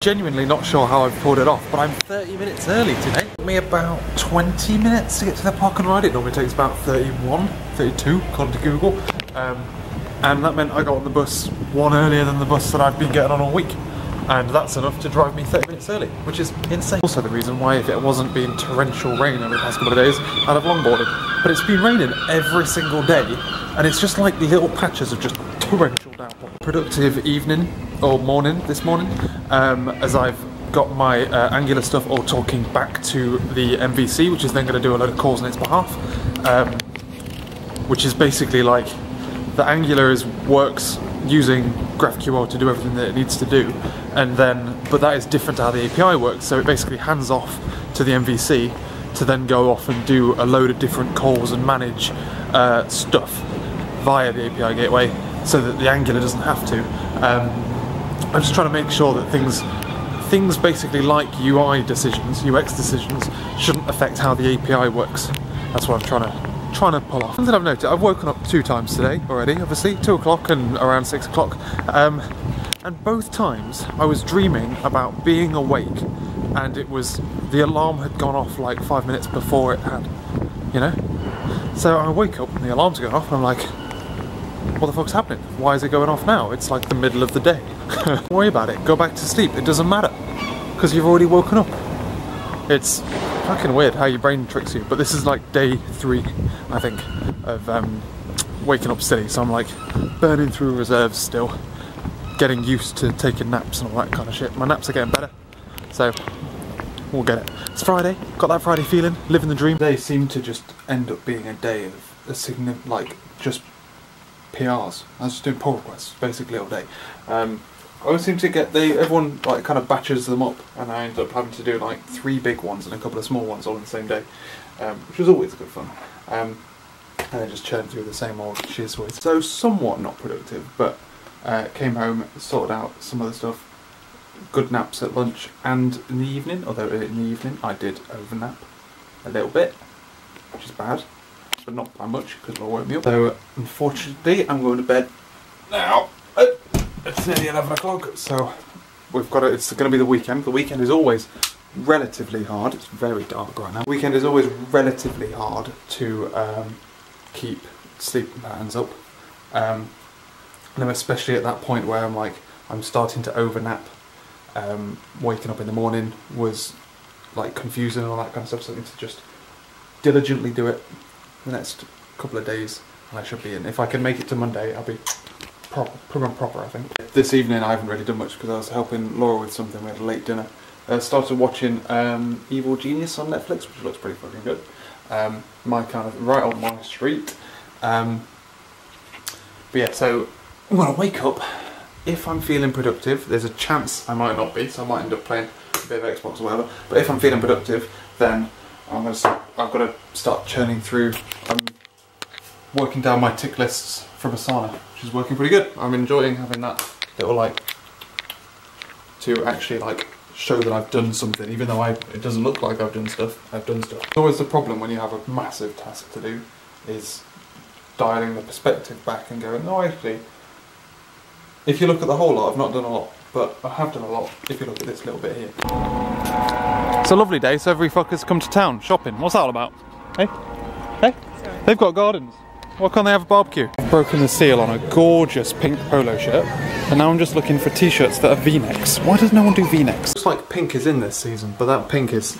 Genuinely not sure how I've pulled it off, but I'm 30 minutes early today. It took me about 20 minutes to get to the park and ride. It normally takes about 31, 32, according to Google. And that meant I got on the bus one earlier than the bus that I've been getting on all week. And that's enough to drive me 30 minutes early, which is insane. Also the reason why, if it wasn't been torrential rain over the past couple of days, I'd have longboarded. But it's been raining every single day, and it's just like little patches of just torrential downpour. Productive evening, or morning, this morning, as I've got my Angular stuff all talking back to the MVC, which is then going to do a load of calls on its behalf, which is basically like the Angular works using GraphQL to do everything that it needs to do, and then, but that is different to how the API works, so it basically hands off to the MVC to then go off and do a load of different calls and manage stuff via the API gateway, so that the Angular doesn't have to. I'm just trying to make sure that things basically like UI decisions, UX decisions, shouldn't affect how the API works. That's what I'm trying to pull off. Something I've noticed, I've woken up 2 times today already, obviously, 2 o'clock and around 6 o'clock, and both times I was dreaming about being awake, and the alarm had gone off like 5 minutes before it had, you know? So I wake up and the alarm's going off and I'm like, what the fuck's happening? Why is it going off now? It's like the middle of the day. Don't worry about it, go back to sleep, it doesn't matter, because you've already woken up. It's fucking weird how your brain tricks you, but this is like day 3, I think, of waking up silly, so I'm like burning through reserves still, getting used to taking naps and all that kind of shit. My naps are getting better, so we'll get it. It's Friday, got that Friday feeling, living the dream. They seem to just end up being a day of a significant, like, just PRs. I was just doing pull requests basically all day. I always seem to get everyone like kind of batches them up, and I end up having to do like 3 big ones and a couple of small ones all in the same day, which was always good fun. And then just churn through the same old shiz. So somewhat not productive, but came home, sorted out some other stuff. Good naps at lunch and in the evening, although in the evening I did overnap a little bit, which is bad, but not by much because Laura woke me up. So unfortunately I'm going to bed now. It's nearly 11 o'clock, so we've got it's going to be the weekend. The weekend is always relatively hard. It's very dark right now. The weekend is always relatively hard to keep sleep patterns up, and I'm especially at that point where I'm starting to overnap. Waking up in the morning was like confusing and all that kind of stuff, so I need to just diligently do it the next couple of days, and I should be in. If I can make it to Monday, I'll be proper, I think. This evening I haven't really done much because I was helping Laura with something. We had a late dinner. Started watching Evil Genius on Netflix, which looks pretty fucking good. My kind of right on my street. But yeah, so when I wake up, if I'm feeling productive, there's a chance I might not be, so I might end up playing a bit of Xbox or whatever. But if I'm feeling productive, then I've got to start churning through. I'm working down my tick lists from Asana, which is working pretty good. I'm enjoying having that little to actually show that I've done something, even though it doesn't look like I've done stuff. I've done stuff. It's always the problem when you have a massive task to do, is dialing the perspective back and going, no, actually, if you look at the whole lot, I've not done a lot, but I have done a lot if you look at this little bit here. It's a lovely day, so every fucker's come to town shopping. What's that all about? Hey? Hey? Sorry. They've got gardens. Why can't they have a barbecue? I've broken the seal on a gorgeous pink polo shirt, and now I'm just looking for t-shirts that are V-necks. Why does no one do V-necks? Looks like pink is in this season, but that pink is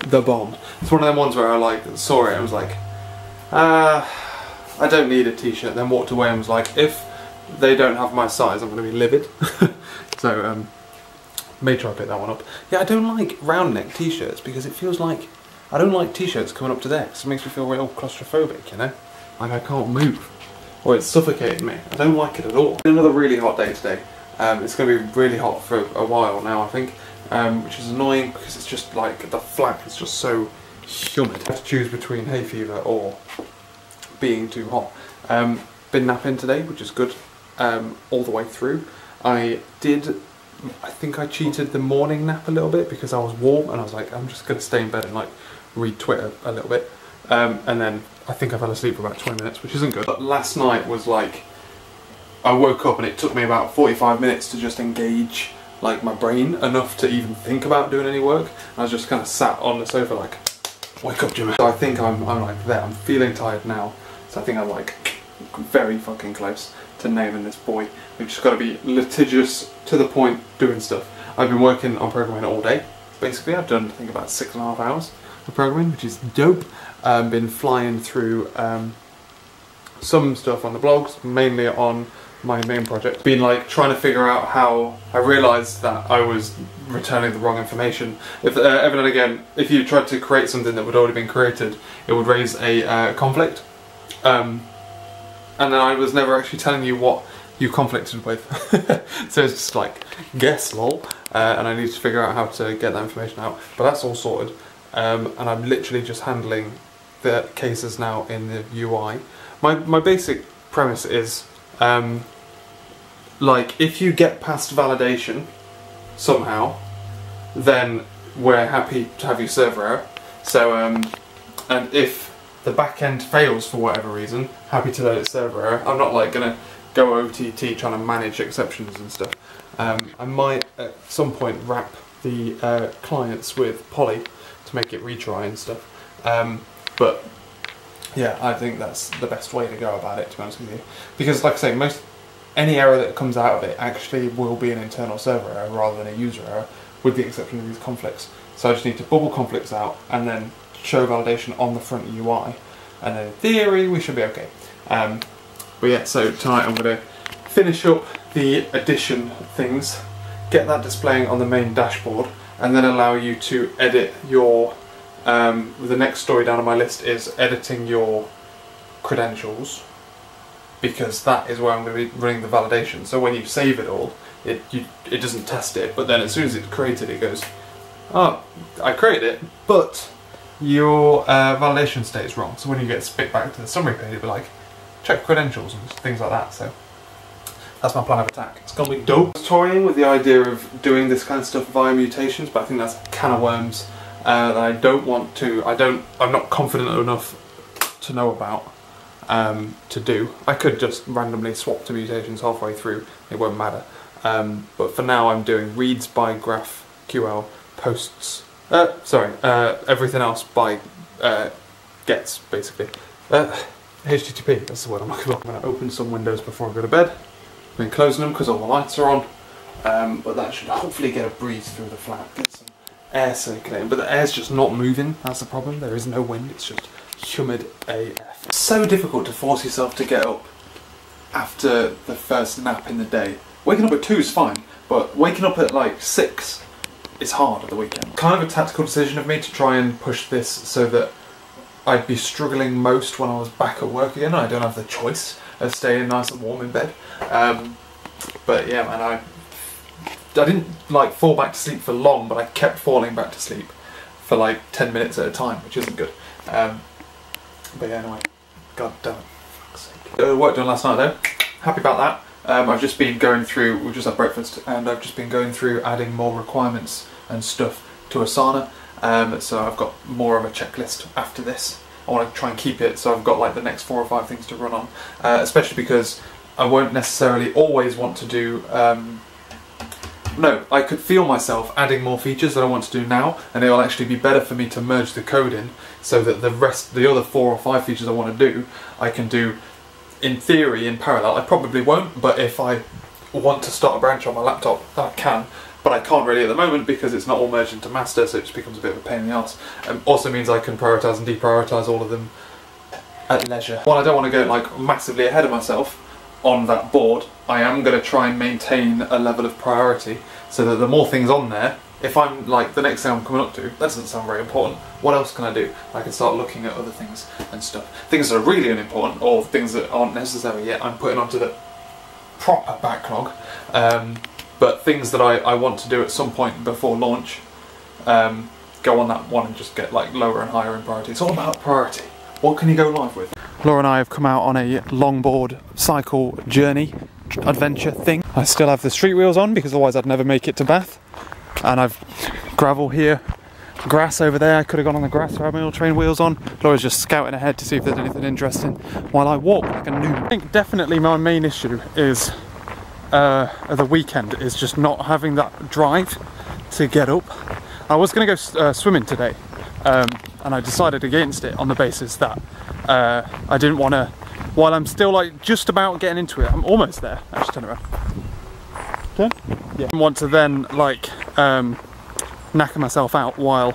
the bomb. It's one of them ones where I saw it and was like, I don't need a t-shirt, then walked away and was like, if they don't have my size, I'm going to be livid. So, made sure I picked that one up. Yeah, I don't like round neck t-shirts because it feels like, I don't like t-shirts coming up to there, because it makes me feel real claustrophobic, you know? Like I can't move, or it's suffocating me. I don't like it at all. Another really hot day today. It's going to be really hot for a while now, I think, which is annoying because it's just like the flat is just so humid. I have to choose between hay fever or being too hot. Been napping today, which is good, all the way through. I think I cheated the morning nap a little bit because I was warm and I was like, I'm just going to stay in bed and read Twitter a little bit. And then I think I fell asleep for about 20 minutes, which isn't good. But last night was I woke up and it took me about 45 minutes to just engage like my brain enough to even think about doing any work. I was just kind of sat on the sofa like, wake up, Jimmy. So I think I'm like there. I'm feeling tired now. So I think I'm like very fucking close to naming this boy. We've just got to be litigious to the point doing stuff. I've been working on programming all day. Basically, I've done I think about 6.5 hours of programming, which is dope. Been flying through some stuff on the blogs, mainly on my main project. Been like trying to figure out how I realised that I was returning the wrong information. If every now and again, if you tried to create something that would already been created, it would raise a conflict. And then I was never actually telling you what you conflicted with. So it's just like, guess lol. And I need to figure out how to get that information out. But that's all sorted. And I'm literally just handling the cases now in the UI. My basic premise is, like, if you get past validation somehow, then we're happy to have your server error. So, and if the back end fails for whatever reason, happy to let it server error. I'm not like gonna go OTT trying to manage exceptions and stuff. I might at some point wrap the clients with Poly to make it retry and stuff. But yeah, I think that's the best way to go about it, to be honest with you. Because like I say, any error that comes out of it actually will be an internal server error rather than a user error, with the exception of these conflicts. So I just need to bubble conflicts out and then show validation on the front UI, and then in theory we should be okay. But yeah, so tonight I'm going to finish up the addition things, get that displaying on the main dashboard, and then allow you to edit your the next story down on my list is editing your credentials, because that is where I'm going to be running the validation. So when you save it all, it doesn't test it, but then as soon as it's created it goes, oh, I created it, but your validation state is wrong. So when you get spit back to the summary page, it'll be like, check credentials and things like that. So that's my plan of attack. It's gonna be dope. I was toying with the idea of doing this kind of stuff via mutations, but I think that's a can of worms that I don't want to. I'm not confident enough to know about to do. I could just randomly swap to mutations halfway through. It won't matter. But for now, I'm doing reads by GraphQL, posts. Everything else by gets, basically. HTTP, that's the word I'm looking for. I'm going to open some windows before I go to bed. I've been closing them because all the lights are on, but that should hopefully get a breeze through the flat, get some air circulating. But the air's just not moving, that's the problem. There is no wind, it's just humid AF. It's so difficult to force yourself to get up after the first nap in the day. Waking up at 2 is fine, but waking up at like 6 is hard at the weekend. Kind of a tactical decision of me to try and push this so that I'd be struggling most when I was back at work again. I don't have the choice of staying nice and warm in bed. But yeah, man, I didn't like fall back to sleep for long, but I kept falling back to sleep for like 10 minutes at a time, which isn't good. But yeah, anyway, god damn it. Work done last night though. Happy about that. I've just been going through, we've just had breakfast, and I've just been going through adding more requirements and stuff to Asana. So I've got more of a checklist after this. I want to try and keep it so I've got like the next 4 or 5 things to run on, especially because I won't necessarily always want to do, no, I could feel myself adding more features that I want to do now, and it will actually be better for me to merge the code in so that the other 4 or 5 features I want to do, I can do in theory in parallel. I probably won't, but if I want to start a branch on my laptop, I can. But I can't really at the moment because it's not all merged into master, so it just becomes a bit of a pain in the arse. Also means I can prioritise and deprioritise all of them at leisure. While I don't want to go like massively ahead of myself on that board, I am going to try and maintain a level of priority so that the more things on there, if I'm like the next thing I'm coming up to, that doesn't sound very important, what else can I do? I can start looking at other things and stuff. Things that are really unimportant or things that aren't necessary yet, I'm putting onto the proper backlog. But things that I want to do at some point before launch, go on that one and just get like lower and higher in priority. It's all about priority. What can you go live with? Laura and I have come out on a longboard cycle journey, adventure thing. I still have the street wheels on because otherwise I'd never make it to Bath. And I've gravel here, grass over there. I could have gone on the grass or had my all train wheels on. Laura's just scouting ahead to see if there's anything interesting while I walk like a noob. I think definitely my main issue is of the weekend is just not having that drive to get up. I was going to go swimming today, and I decided against it on the basis that I didn't want to, while I'm still like just about getting into it, I'm almost there. Actually, turn around. Turn? Yeah. I want to then like knacker myself out while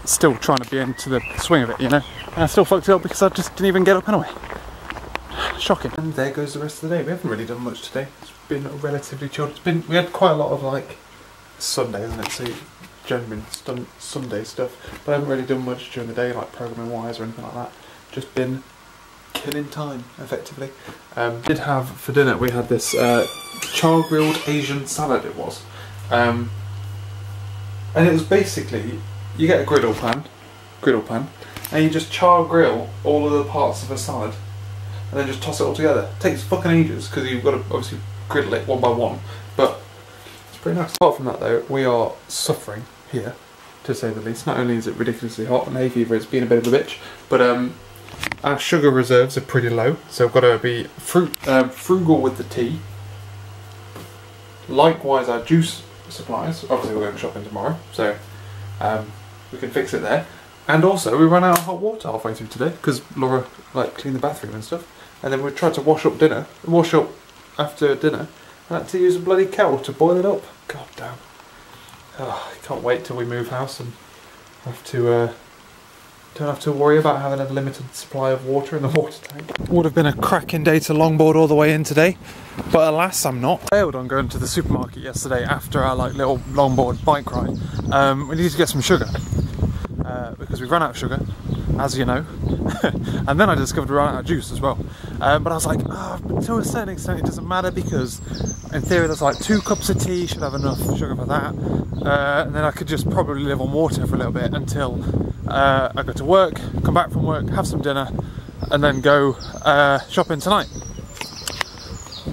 still trying to be into the swing of it, you know? And I still fucked it up because I just didn't even get up anyway. Shocking. And there goes the rest of the day. We haven't really done much today. It's been relatively chilled. We had quite a lot of like Sunday, isn't it? So generally Sunday stuff. But I haven't really done much during the day, like programming wise or anything like that. Just been killing time, effectively. Did have for dinner, we had this char grilled Asian salad it was. And it was basically, you get a griddle pan, and you just char grill all of the parts of a salad. And then just toss it all together. It takes fucking ages because you've got to obviously griddle it one by one, but it's pretty nice. Apart from that though, we are suffering here, to say the least. Not only is it ridiculously hot and hay fever has been a bit of a bitch, but our sugar reserves are pretty low, so we've got to be frugal with the tea. Likewise our juice supplies, obviously we're going shopping tomorrow, so we can fix it there. And also we ran out of hot water halfway through today because Laura like cleaned the bathroom and stuff, and then we tried to wash up after dinner, and had to use a bloody kettle to boil it up. God damn. Oh, I can't wait till we move house and have to don't have to worry about having a limited supply of water in the water tank. Would have been a cracking day to longboard all the way in today, but alas I'm not. I failed on going to the supermarket yesterday after our like little longboard bike ride. We need to get some sugar. Because we've run out of sugar, as you know, and then I discovered we ran out of juice as well. But I was like, oh, to a certain extent it doesn't matter because in theory there's like 2 cups of tea, should have enough sugar for that, and then I could just probably live on water for a little bit until I go to work, come back from work, have some dinner, and then go shopping tonight.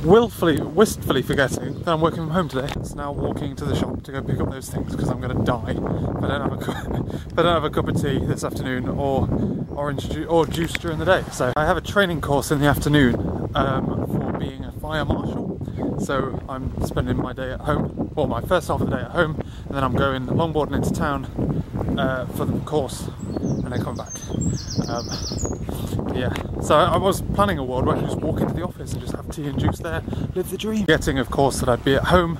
Wistfully forgetting that I'm working from home today. It's now walking to the shop to go pick up those things because I'm going to die if I don't have a cup of tea this afternoon or orange or juice during the day. So I have a training course in the afternoon for being a fire marshal. So I'm spending my day at home, well my first half of the day at home, and then I'm going longboarding into town for the course and then come back. Yeah, so I was planning a world where I could just walk into the office and just have tea and juice there, live the dream. Getting of course that I'd be at home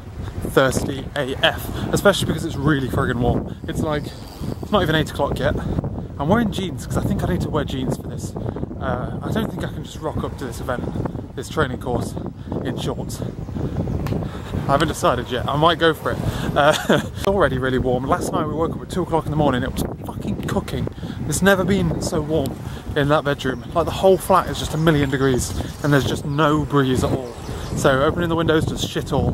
thirsty AF, especially because it's really friggin' warm. It's like, it's not even 8 o'clock yet. I'm wearing jeans because I think I need to wear jeans for this. I don't think I can just rock up to this event, this training course, in shorts. I haven't decided yet, I might go for it. It's already really warm. Last night we woke up at 2 o'clock in the morning, it was fucking cooking. It's never been so warm in that bedroom. Like the whole flat is just 1,000,000 degrees and there's just no breeze at all. So opening the windows does shit all.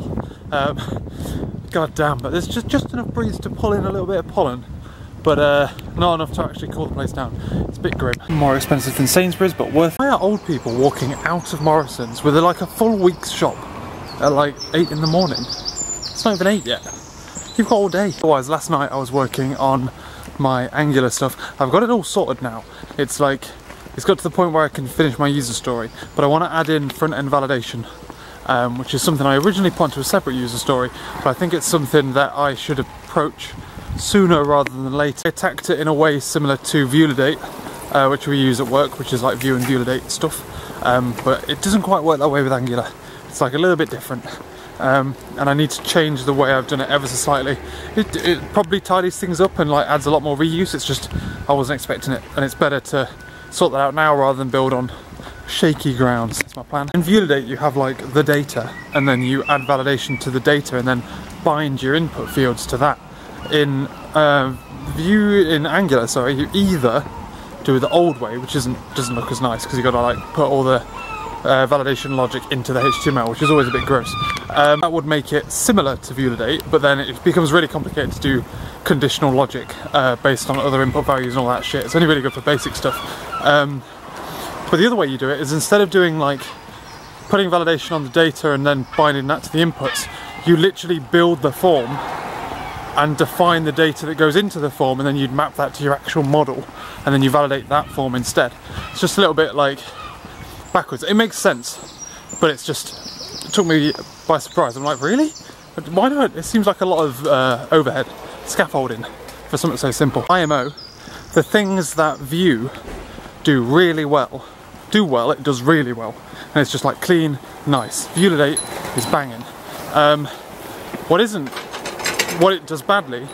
God damn, but there's just enough breeze to pull in a little bit of pollen, but not enough to actually cool the place down. It's a bit grim. More expensive than Sainsbury's, but worth. Why are old people walking out of Morrison's with like a full week's shop at like 8 in the morning? It's not even 8 yet. You've got all day. Otherwise, last night I was working on my Angular stuff. I've got it all sorted now. It's like, it's got to the point where I can finish my user story, but I want to add in front-end validation, which is something I originally put into a separate user story, but I think it's something that I should approach sooner rather than later. I attacked it in a way similar to Viewlidate, which we use at work, which is like view and Viewlidate stuff, but it doesn't quite work that way with Angular. It's like a little bit different. And I need to change the way I've done it ever so slightly. It probably tidies things up and like adds a lot more reuse. It's just I wasn't expecting it, and it's better to sort that out now rather than build on shaky grounds. That's my plan. In Viewlidate you have like the data, and then you add validation to the data and then bind your input fields to that. In Angular, sorry, you either do it the old way, which doesn't look as nice because you've got to like put all the validation logic into the HTML, which is always a bit gross. That would make it similar to Viewlidate, but then it becomes really complicated to do conditional logic based on other input values and all that shit. It's only really good for basic stuff. But the other way you do it is, instead of doing like putting validation on the data and then binding that to the inputs, you literally build the form and define the data that goes into the form, and then you'd map that to your actual model, and then you validate that form instead. It's just a little bit like backwards. It makes sense, but it's just took me by surprise. I'm like, really? Why not? It seems like a lot of overhead scaffolding for something so simple. IMO, the things that Vue do really well, it does really well. And it's just like clean, nice. Vulidate is banging. What it does badly,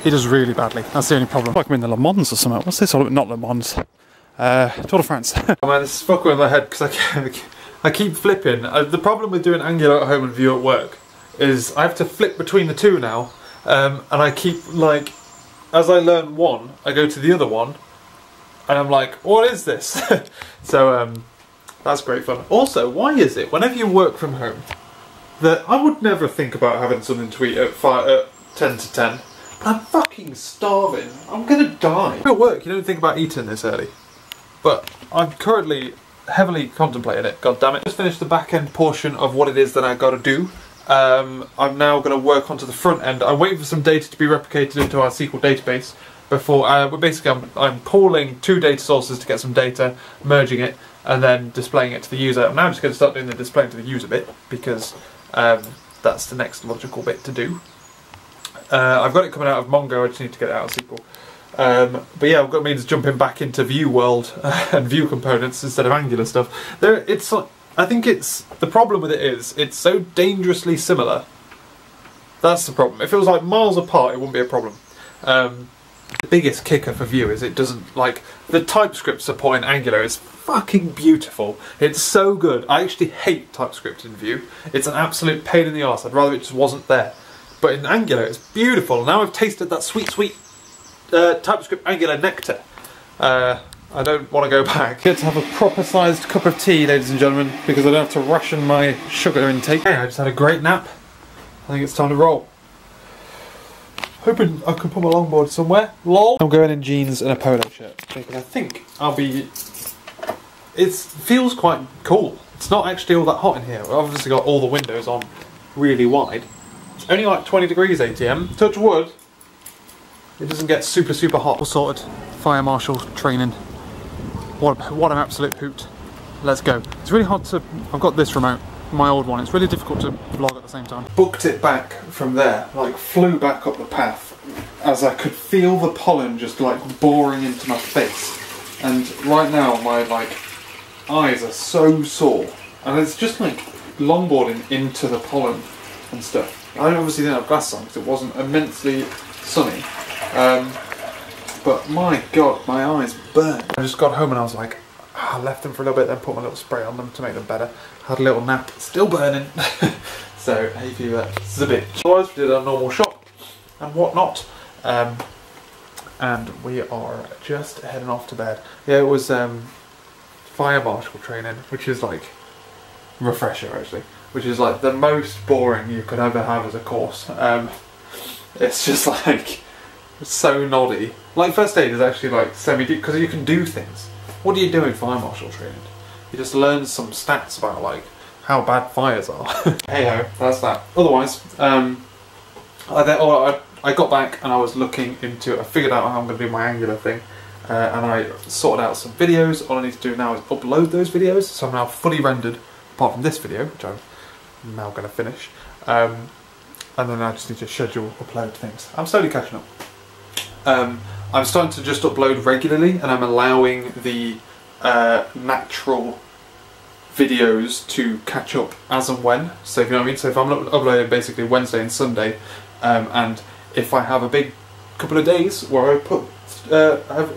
it does really badly. That's the only problem. Like I'm in the Le Mans or something. What's this all about? Not Le Mans. Tour de France. Oh man, this is fucking with my head because I keep flipping. The problem with doing Angular at home and Vue at work is I have to flip between the two now. And I keep like, as I learn one, I go to the other one. And I'm like, what is this? So that's great fun. Also, why is it whenever you work from home that I would never think about having something to eat at 10 to 10, but I'm fucking starving. I'm gonna die. At work, you don't think about eating this early, but I'm currently heavily contemplating it. God damn it! Just finished the back end portion of what it is that I got to do. I'm now going to work onto the front end. I'm waiting for some data to be replicated into our SQL database before. Basically, I'm pulling two data sources to get some data, merging it, and then displaying it to the user. I'm now just going to start doing the displaying to the user bit because that's the next logical bit to do. I've got it coming out of Mongo. I just need to get it out of SQL. But yeah, I've got means jumping back into Vue world and Vue components instead of Angular stuff. I think it's the problem with it is it's so dangerously similar. That's the problem. If it was like miles apart, it wouldn't be a problem. The biggest kicker for Vue is it doesn't like the TypeScript support in Angular is fucking beautiful. It's so good. I actually hate TypeScript in Vue. It's an absolute pain in the arse. I'd rather it just wasn't there. But in Angular, it's beautiful. Now I've tasted that sweet, sweet TypeScript Angular nectar. I don't want to go back. Get to have a proper sized cup of tea, ladies and gentlemen, because I don't have to ration my sugar intake. Hey, I just had a great nap. I think it's time to roll. Hoping I can put my longboard somewhere. Lol. I'm going in jeans and a polo shirt because I think I'll be... It feels quite cool. It's not actually all that hot in here. I've obviously got all the windows on really wide. It's only like 20 degrees ATM. Touch wood. It doesn't get super, super hot. All sorted. Fire marshal training. What an absolute hoot. Let's go. It's really hard to... I've got this remote, my old one. It's really difficult to vlog at the same time. Booked it back from there, like flew back up the path as I could feel the pollen just like boring into my face. And right now my like eyes are so sore. And it's just like longboarding into the pollen and stuff. I obviously didn't have glasses on because it wasn't immensely sunny. But my god, my eyes burn. I just got home and I was like, I left them for a little bit, then put my little spray on them to make them better. Had a little nap, still burning. So, hay fever, this is a bitch. Otherwise, we did our normal shop and whatnot. And we are just heading off to bed. Yeah, it was fire marshal training, which is like, refresher actually, which is like the most boring you could ever have as a course. It's just like, it's so noddy. Like first aid is actually like semi-deep because you can do things. What do you do in fire marshal training? You just learn some stats about like how bad fires are. Hey ho, that's that. Otherwise, I got back and I was looking into. I figured out how I'm going to do my Angular thing, and I sorted out some videos. All I need to do now is upload those videos. So I'm now fully rendered, apart from this video, which I'm now going to finish. And then I just need to schedule upload things. I'm slowly catching up. I'm starting to just upload regularly, and I'm allowing the natural videos to catch up as and when. So if you know what I mean. So if I'm uploading basically Wednesday and Sunday, and if I have a big couple of days where I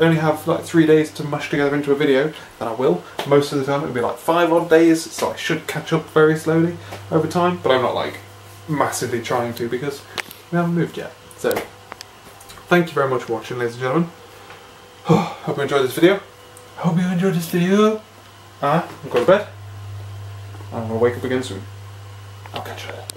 only have like 3 days to mush together into a video, then I will. Most of the time it'll be like 5 odd days, so I should catch up very slowly over time. But I'm not like massively trying to because we haven't moved yet. So thank you very much for watching, ladies and gentlemen. Hope you enjoyed this video. Hope you enjoyed this video. I'm going to bed. I'm going to wake up again soon. I'll catch you later.